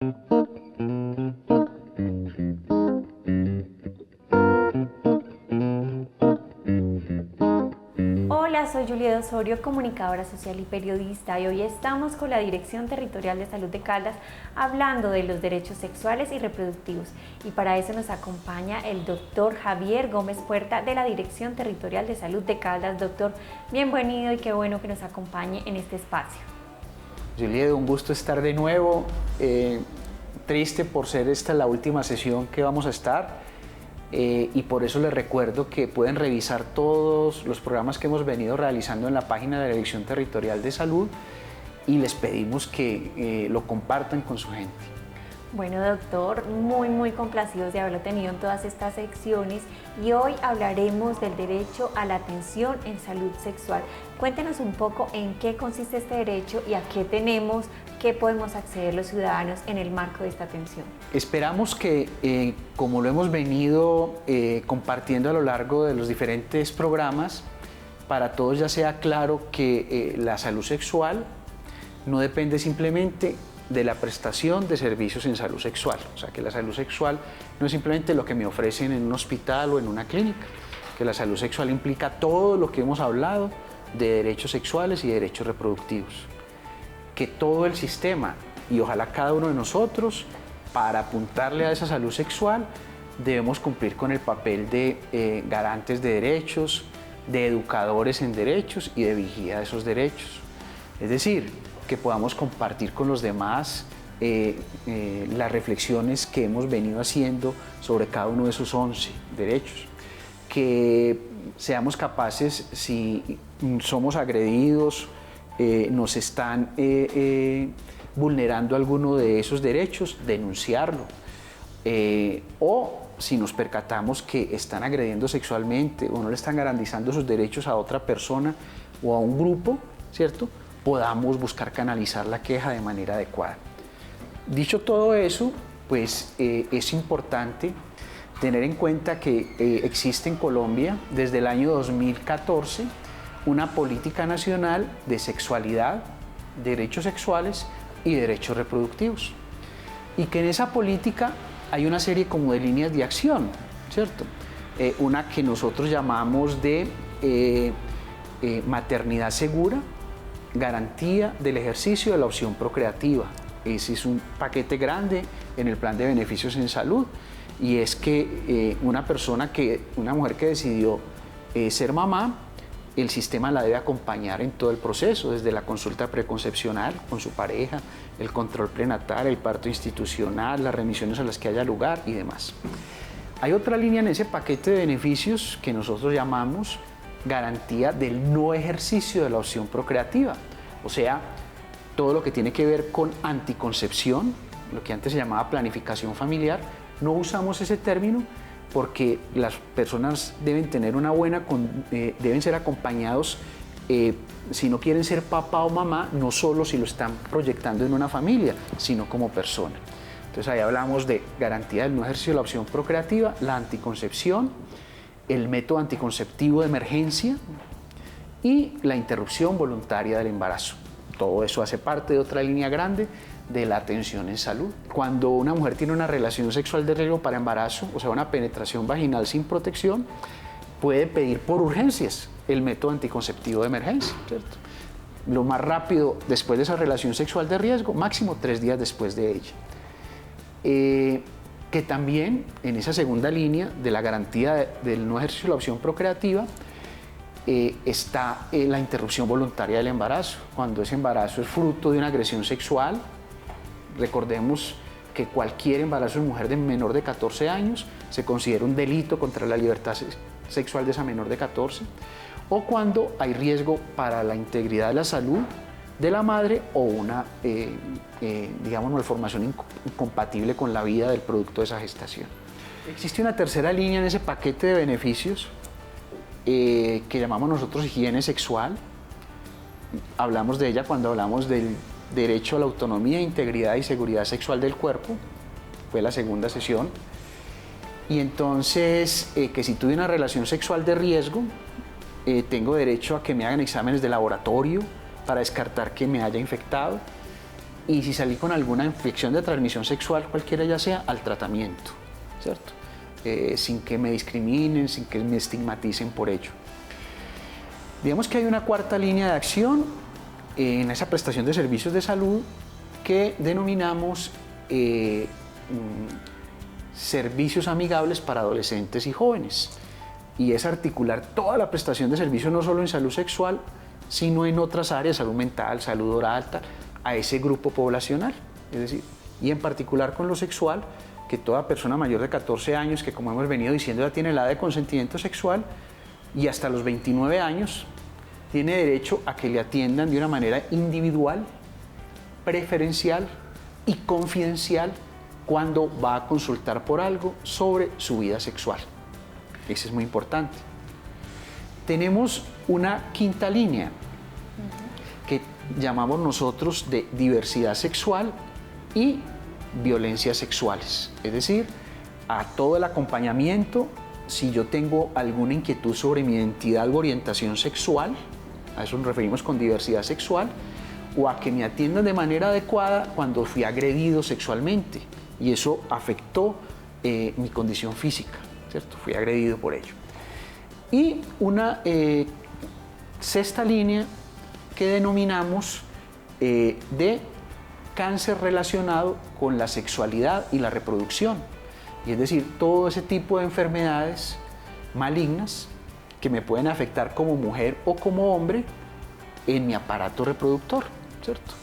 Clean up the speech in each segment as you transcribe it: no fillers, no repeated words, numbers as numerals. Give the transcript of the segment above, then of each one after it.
Hola, soy Julieta Osorio, comunicadora social y periodista, y hoy estamos con la Dirección Territorial de Salud de Caldas hablando de los derechos sexuales y reproductivos. Y para eso nos acompaña el doctor Javier Gómez Puerta de la Dirección Territorial de Salud de Caldas. Doctor, bienvenido y qué bueno que nos acompañe en este espacio. Julieta, un gusto estar de nuevo. Triste por ser esta la última sesión que vamos a estar. Y por eso les recuerdo que pueden revisar todos los programas que hemos venido realizando en la página de la Dirección Territorial de Salud y les pedimos que lo compartan con su gente. Bueno, doctor, muy complacidos de haberlo tenido en todas estas secciones y hoy hablaremos del derecho a la atención en salud sexual. Cuéntenos un poco en qué consiste este derecho y a qué podemos acceder los ciudadanos en el marco de esta atención. Esperamos que, como lo hemos venido compartiendo a lo largo de los diferentes programas, para todos ya sea claro que la salud sexual no depende simplemente de la prestación de servicios en salud sexual. O sea, que la salud sexual no es simplemente lo que me ofrecen en un hospital o en una clínica, que la salud sexual implica todo lo que hemos hablado de derechos sexuales y derechos reproductivos. Que todo el sistema, y ojalá cada uno de nosotros, para apuntarle a esa salud sexual, debemos cumplir con el papel de garantes de derechos, de educadores en derechos y de vigía de esos derechos. Es decir, que podamos compartir con los demás las reflexiones que hemos venido haciendo sobre cada uno de esos 11 derechos. Que seamos capaces, si somos agredidos, nos están vulnerando alguno de esos derechos, denunciarlo. O si nos percatamos que están agrediendo sexualmente o no le están garantizando sus derechos a otra persona o a un grupo, ¿cierto?, podamos buscar canalizar la queja de manera adecuada. Dicho todo eso, pues es importante tener en cuenta que existe en Colombia desde el año 2014 una política nacional de sexualidad, derechos sexuales y derechos reproductivos. Y que en esa política hay una serie como de líneas de acción, ¿cierto? Una que nosotros llamamos de maternidad segura, garantía del ejercicio de la opción procreativa. Ese es un paquete grande en el plan de beneficios en salud, y es que una mujer que decidió ser mamá, el sistema la debe acompañar en todo el proceso, desde la consulta preconcepcional con su pareja, el control prenatal, el parto institucional, las remisiones a las que haya lugar y demás. Hay otra línea en ese paquete de beneficios que nosotros llamamos garantía del no ejercicio de la opción procreativa, o sea, todo lo que tiene que ver con anticoncepción, lo que antes se llamaba planificación familiar. No usamos ese término porque las personas deben tener deben ser acompañados si no quieren ser papá o mamá, no solo si lo están proyectando en una familia, sino como persona. Entonces ahí hablamos de garantía del no ejercicio de la opción procreativa, la anticoncepción, el método anticonceptivo de emergencia y la interrupción voluntaria del embarazo. Todo eso hace parte de otra línea grande de la atención en salud. Cuando una mujer tiene una relación sexual de riesgo para embarazo, o sea, una penetración vaginal sin protección, puede pedir por urgencias el método anticonceptivo de emergencia, ¿cierto? Lo más rápido después de esa relación sexual de riesgo, máximo 3 días después de ella. Que también en esa segunda línea de la garantía del no ejercicio de la opción procreativa está la interrupción voluntaria del embarazo. Cuando ese embarazo es fruto de una agresión sexual, recordemos que cualquier embarazo en mujer de menor de 14 años se considera un delito contra la libertad sexual de esa menor de 14, o cuando hay riesgo para la integridad de la salud de la madre o una digamos, malformación incompatible con la vida del producto de esa gestación. Existe una tercera línea en ese paquete de beneficios que llamamos nosotros higiene sexual. Hablamos de ella cuando hablamos del derecho a la autonomía, integridad y seguridad sexual del cuerpo. Fue la segunda sesión. Y entonces, que si tuve una relación sexual de riesgo, tengo derecho a que me hagan exámenes de laboratorio para descartar que me haya infectado. y si salí con alguna infección de transmisión sexual, cualquiera ya sea, al tratamiento, ¿cierto? Sin que me discriminen, sin que me estigmaticen por ello. Digamos que hay una cuarta línea de acción en esa prestación de servicios de salud que denominamos servicios amigables para adolescentes y jóvenes, y es articular toda la prestación de servicios no solo en salud sexual, sino en otras áreas, salud mental, salud oral, a ese grupo poblacional, es decir, y en particular con lo sexual, que toda persona mayor de 14 años, que como hemos venido diciendo ya tiene la edad de consentimiento sexual, y hasta los 29 años tiene derecho a que le atiendan de una manera individual, preferencial y confidencial cuando va a consultar por algo sobre su vida sexual. Eso es muy importante. Tenemos una quinta línea que llamamos nosotros de diversidad sexual y violencias sexuales, es decir, a todo el acompañamiento si yo tengo alguna inquietud sobre mi identidad u orientación sexual, a eso nos referimos con diversidad sexual, o a que me atiendan de manera adecuada cuando fui agredido sexualmente y eso afectó mi condición física, ¿cierto? Fui agredido por ello. Y una sexta línea que denominamos de cáncer relacionado con la sexualidad y la reproducción, y es decir, todo ese tipo de enfermedades malignas que me pueden afectar como mujer o como hombre en mi aparato reproductor, ¿cierto?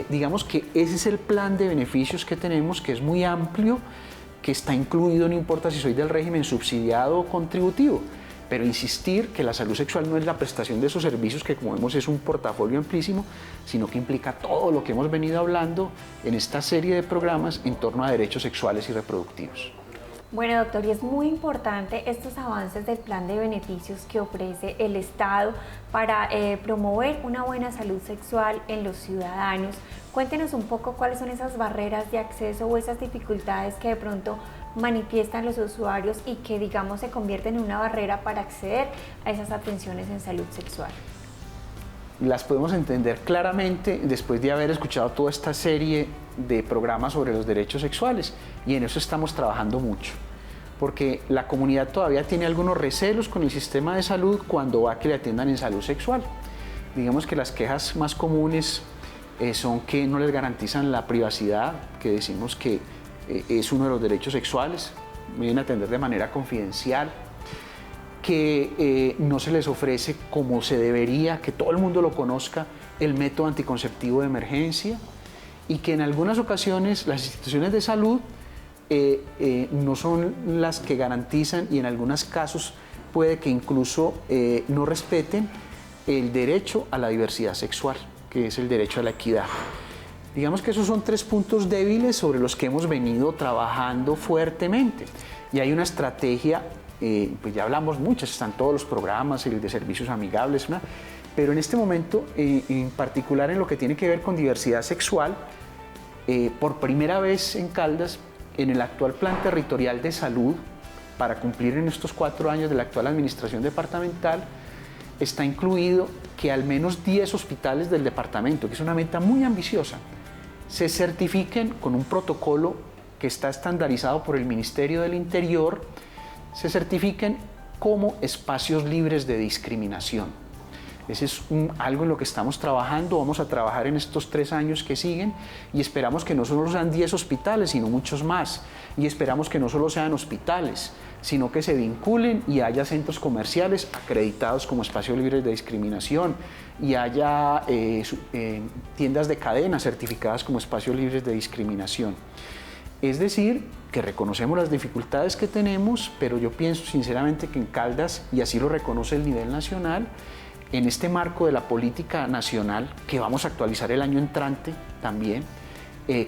Digamos que ese es el plan de beneficios que tenemos, que es muy amplio, que está incluido, no importa si soy del régimen subsidiado o contributivo, pero insistir que la salud sexual no es la prestación de esos servicios, que como vemos es un portafolio amplísimo, sino que implica todo lo que hemos venido hablando en esta serie de programas en torno a derechos sexuales y reproductivos. Bueno, doctor, y es muy importante estos avances del plan de beneficios que ofrece el Estado para promover una buena salud sexual en los ciudadanos. Cuéntenos un poco cuáles son esas barreras de acceso o esas dificultades que de pronto manifiestan los usuarios y que, digamos, se convierten en una barrera para acceder a esas atenciones en salud sexual. Las podemos entender claramente después de haber escuchado toda esta serie de programas sobre los derechos sexuales, y en eso estamos trabajando mucho, porque la comunidad todavía tiene algunos recelos con el sistema de salud cuando va a que le atiendan en salud sexual. Digamos que las quejas más comunes son que no les garantizan la privacidad, que decimos que es uno de los derechos sexuales, me vienen a atender de manera confidencial, que no se les ofrece como se debería, que todo el mundo lo conozca, el método anticonceptivo de emergencia, y que en algunas ocasiones las instituciones de salud no son las que garantizan, y en algunos casos puede que incluso no respeten el derecho a la diversidad sexual, que es el derecho a la equidad. Digamos que esos son tres puntos débiles sobre los que hemos venido trabajando fuertemente, y hay una estrategia, pues ya hablamos mucho, están todos los programas, el de servicios amigables, ¿no? Pero en este momento, en particular en lo que tiene que ver con diversidad sexual, por primera vez en Caldas, en el actual Plan Territorial de Salud, para cumplir en estos 4 años de la actual administración departamental, está incluido que al menos 10 hospitales del departamento, que es una meta muy ambiciosa, se certifiquen con un protocolo que está estandarizado por el Ministerio del Interior, se certifiquen como espacios libres de discriminación. Ese es algo en lo que estamos trabajando, vamos a trabajar en estos 3 años que siguen, y esperamos que no solo sean 10 hospitales, sino muchos más, y esperamos que no solo sean hospitales, sino que se vinculen y haya centros comerciales acreditados como espacios libres de discriminación, y haya tiendas de cadena certificadas como espacios libres de discriminación. Es decir, que reconocemos las dificultades que tenemos, pero yo pienso sinceramente que en Caldas, y así lo reconoce el nivel nacional, en este marco de la política nacional, que vamos a actualizar el año entrante también,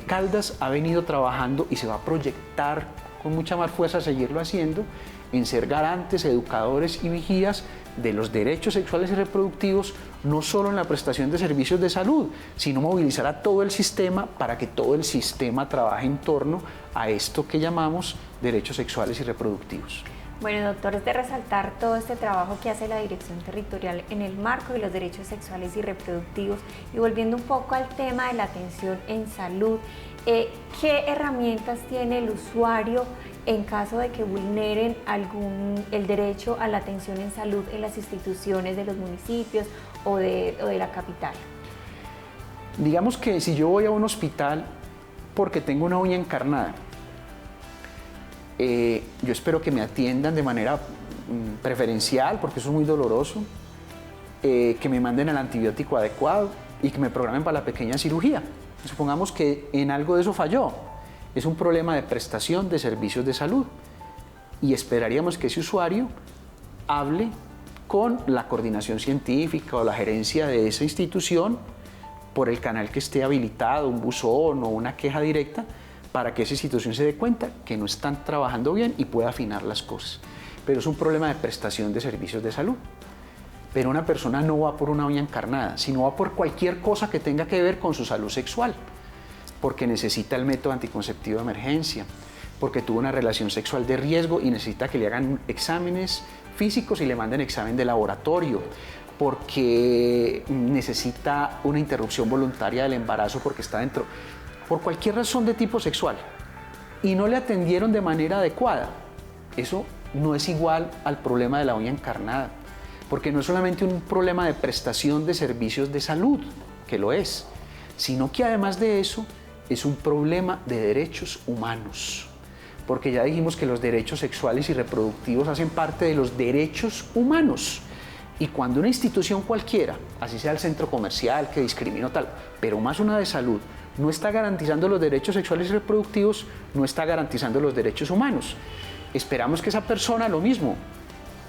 Caldas ha venido trabajando y se va a proyectar con mucha más fuerza a seguirlo haciendo, en ser garantes, educadores y vigías de los derechos sexuales y reproductivos, no solo en la prestación de servicios de salud, sino movilizar a todo el sistema para que todo el sistema trabaje en torno a esto que llamamos derechos sexuales y reproductivos. Bueno, doctor, es de resaltar todo este trabajo que hace la Dirección Territorial en el marco de los derechos sexuales y reproductivos. Y volviendo un poco al tema de la atención en salud, ¿qué herramientas tiene el usuario en caso de que vulneren el derecho a la atención en salud en las instituciones de los municipios o de la capital? Digamos que si yo voy a un hospital porque tengo una uña encarnada, yo espero que me atiendan de manera preferencial, porque eso es muy doloroso, que me manden el antibiótico adecuado y que me programen para la pequeña cirugía. Supongamos que en algo de eso falló. Es un problema de prestación de servicios de salud y esperaríamos que ese usuario hable con la coordinación científica o la gerencia de esa institución por el canal que esté habilitado, un buzón o una queja directa, para que esa institución se dé cuenta que no están trabajando bien y pueda afinar las cosas. Pero es un problema de prestación de servicios de salud. Pero una persona no va por una uña encarnada, sino va por cualquier cosa que tenga que ver con su salud sexual, porque necesita el método anticonceptivo de emergencia, porque tuvo una relación sexual de riesgo y necesita que le hagan exámenes físicos y le manden examen de laboratorio, porque necesita una interrupción voluntaria del embarazo porque está dentro, por cualquier razón de tipo sexual, y no le atendieron de manera adecuada. Eso no es igual al problema de la uña encarnada, porque no es solamente un problema de prestación de servicios de salud, que lo es, sino que además de eso es un problema de derechos humanos, porque ya dijimos que los derechos sexuales y reproductivos hacen parte de los derechos humanos. Y cuando una institución cualquiera, así sea el centro comercial que discrimina tal, pero más una de salud, no está garantizando los derechos sexuales y reproductivos, no está garantizando los derechos humanos. Esperamos que esa persona, lo mismo,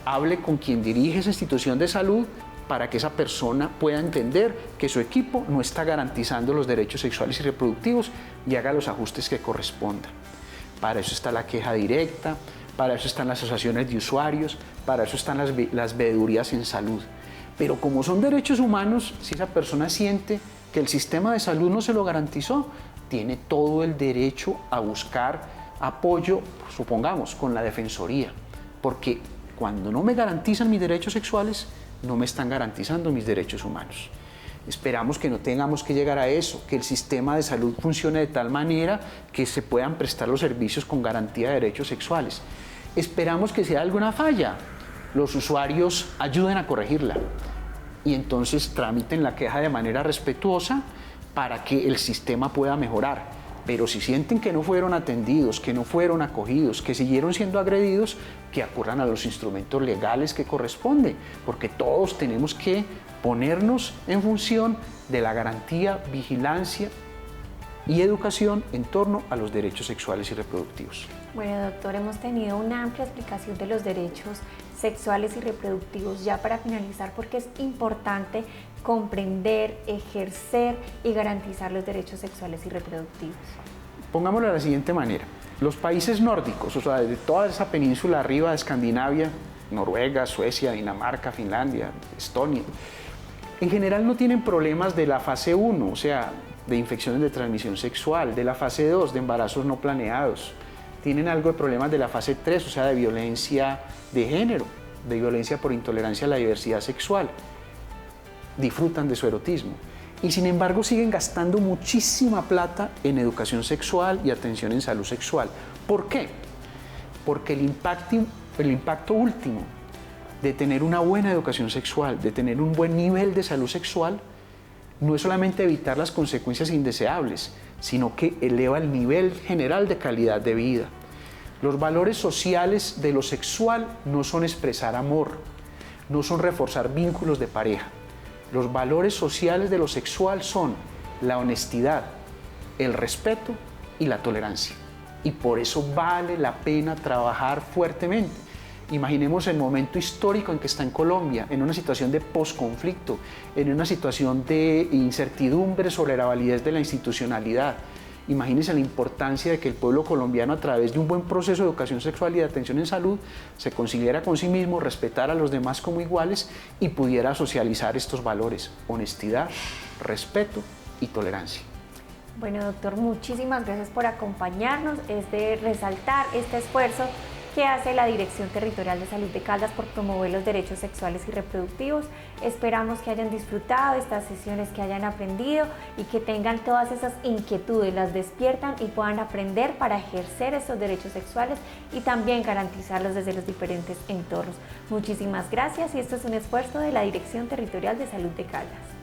hable con quien dirige esa institución de salud para que esa persona pueda entender que su equipo no está garantizando los derechos sexuales y reproductivos y haga los ajustes que correspondan. Para eso está la queja directa, para eso están las asociaciones de usuarios, para eso están las veedurías en salud. Pero como son derechos humanos, si esa persona siente que el sistema de salud no se lo garantizó, tiene todo el derecho a buscar apoyo, supongamos, con la Defensoría, porque cuando no me garantizan mis derechos sexuales, no me están garantizando mis derechos humanos. Esperamos que no tengamos que llegar a eso, que el sistema de salud funcione de tal manera que se puedan prestar los servicios con garantía de derechos sexuales. Esperamos que si hay alguna falla, los usuarios ayuden a corregirla y entonces tramiten la queja de manera respetuosa para que el sistema pueda mejorar. Pero si sienten que no fueron atendidos, que no fueron acogidos, que siguieron siendo agredidos, que acurran a los instrumentos legales que corresponden, porque todos tenemos que ponernos en función de la garantía, vigilancia y educación en torno a los derechos sexuales y reproductivos. Bueno, doctor, hemos tenido una amplia explicación de los derechos sexuales y reproductivos. Ya para finalizar, porque es importante comprender, ejercer y garantizar los derechos sexuales y reproductivos. Pongámoslo de la siguiente manera. Los países nórdicos, o sea, de toda esa península arriba de Escandinavia, Noruega, Suecia, Dinamarca, Finlandia, Estonia, en general no tienen problemas de la fase 1, o sea, de infecciones de transmisión sexual, de la fase 2, de embarazos no planeados. Tienen algo de problemas de la fase 3, o sea, de violencia de género, de violencia por intolerancia a la diversidad sexual. Disfrutan de su erotismo. Y sin embargo siguen gastando muchísima plata en educación sexual y atención en salud sexual. ¿Por qué? Porque el impacto último de tener una buena educación sexual, de tener un buen nivel de salud sexual, no es solamente evitar las consecuencias indeseables, sino que eleva el nivel general de calidad de vida. Los valores sociales de lo sexual no son expresar amor, no son reforzar vínculos de pareja. Los valores sociales de lo sexual son la honestidad, el respeto y la tolerancia. Y por eso vale la pena trabajar fuertemente. Imaginemos el momento histórico en que está en Colombia, en una situación de posconflicto, en una situación de incertidumbre sobre la validez de la institucionalidad. Imagínense la importancia de que el pueblo colombiano, a través de un buen proceso de educación sexual y de atención en salud, se considera con sí mismo, respetara a los demás como iguales y pudiera socializar estos valores: honestidad, respeto y tolerancia. Bueno, doctor, muchísimas gracias por acompañarnos. Es de resaltar este esfuerzo qué hace la Dirección Territorial de Salud de Caldas por promover los derechos sexuales y reproductivos. Esperamos que hayan disfrutado de estas sesiones, que hayan aprendido y que tengan todas esas inquietudes, las despiertan y puedan aprender para ejercer esos derechos sexuales y también garantizarlos desde los diferentes entornos. Muchísimas gracias y esto es un esfuerzo de la Dirección Territorial de Salud de Caldas.